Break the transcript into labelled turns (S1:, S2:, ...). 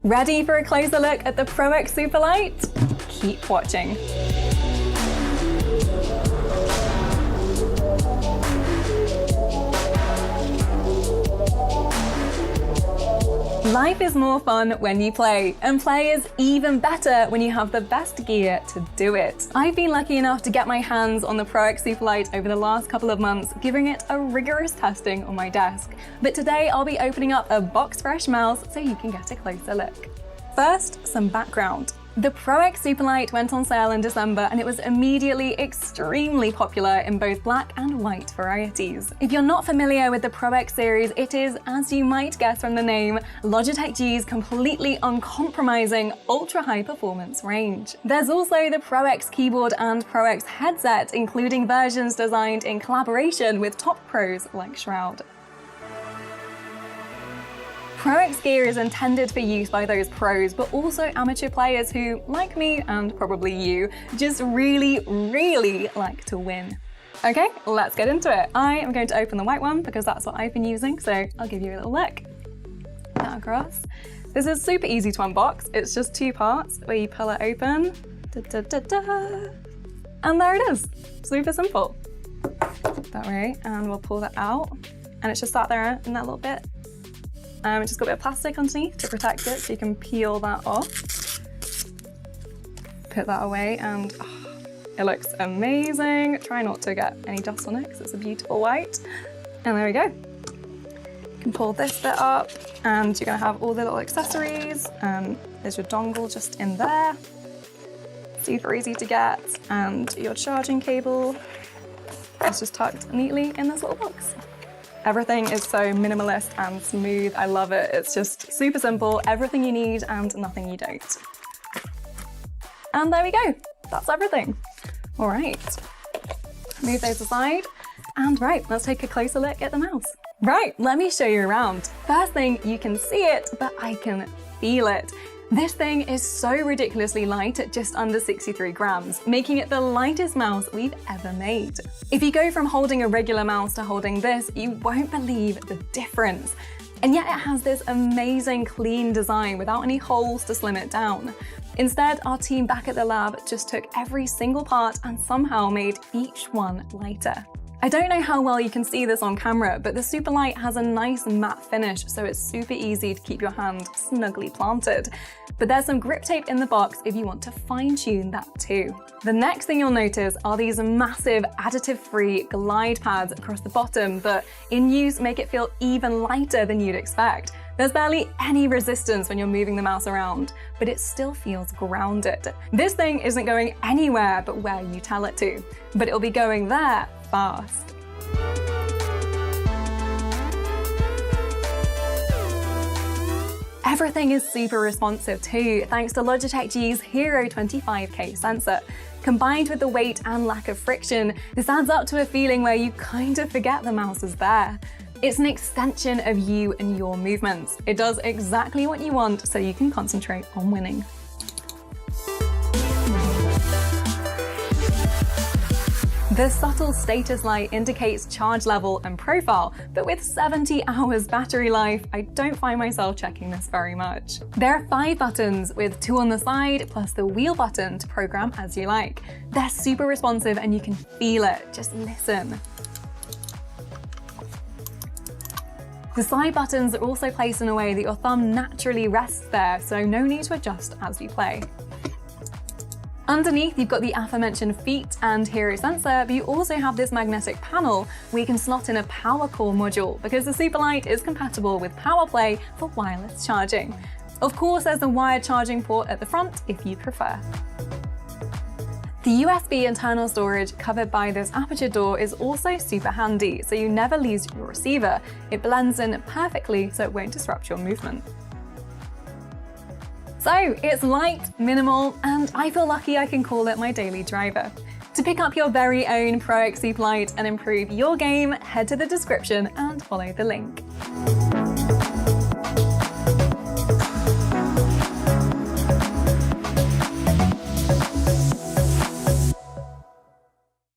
S1: Ready for a closer look at the Pro X Superlight? Keep watching. Life is more fun when you play, and play is even better when you have the best gear to do it. I've been lucky enough to get my hands on the Pro X Superlight over the last couple of months, giving it a rigorous testing on my desk. But today I'll be opening up a box fresh mouse so you can get a closer look. First, some background. The Pro X Superlight went on sale in December and it was immediately extremely popular in both black and white varieties. If you're not familiar with the Pro X series, it is, as you might guess from the name, Logitech G's completely uncompromising ultra-high performance range. There's also the Pro X keyboard and Pro X headset, including versions designed in collaboration with top pros like Shroud. Pro X gear is intended for use by those pros, but also amateur players who, like me and probably you, just really like to win. Okay, let's get into it. I am going to open the white one because that's what I've been using, so I'll give you a little look. Put that across. This is super easy to unbox. It's just two parts where you pull it open. And there it is. Super simple. That way, and we'll pull that out. And it's just sat there in that little bit. It's just got a bit of plastic underneath to protect it, so you can peel that off. Put that away, and it looks amazing. Try not to get any dust on it because it's a beautiful white. And there we go. You can pull this bit up, and you're going to have all the little accessories. There's your dongle just in there. Super easy to get, and your charging cable is just tucked neatly in this little box. Everything is so minimalist and smooth. I love it. It's just super simple, everything you need and nothing you don't. And there we go. That's everything. All right. Move those aside. And right, let's take a closer look at the mouse. Right, let me show you around. First thing, you can see it, but I can feel it. This thing is so ridiculously light at just under 63 grams, making it the lightest mouse we've ever made. If you go from holding a regular mouse to holding this, you won't believe the difference. And yet it has this amazing clean design without any holes to slim it down. Instead, our team back at the lab just took every single part and somehow made each one lighter. I don't know how well you can see this on camera, but the Superlight has a nice matte finish, so it's super easy to keep your hand snugly planted. But there's some grip tape in the box if you want to fine-tune that too. The next thing you'll notice are these massive additive-free glide pads across the bottom that, in use, make it feel even lighter than you'd expect. There's barely any resistance when you're moving the mouse around, but it still feels grounded. This thing isn't going anywhere but where you tell it to, but it'll be going there fast. Everything is super responsive too, thanks to Logitech G's Hero 25K sensor. Combined with the weight and lack of friction, this adds up to a feeling where you kind of forget the mouse is there. It's an extension of you and your movements. It does exactly what you want so you can concentrate on winning. The subtle status light indicates charge level and profile, but with 70 hours battery life, I don't find myself checking this very much. There are 5 buttons with 2 on the side, plus the wheel button to program as you like. They're super responsive and you can feel it. Just listen. The side buttons are also placed in a way that your thumb naturally rests there, so no need to adjust as you play. Underneath, you've got the aforementioned feet and Hero sensor, but you also have this magnetic panel where you can slot in a power core module because the Superlight is compatible with PowerPlay for wireless charging. Of course, there's a wired charging port at the front if you prefer. The USB internal storage covered by this aperture door is also super handy, so you never lose your receiver. It blends in perfectly so it won't disrupt your movement. So it's light, minimal, and I feel lucky I can call it my daily driver. To pick up your very own Pro X Superlight and improve your game, head to the description and follow the link.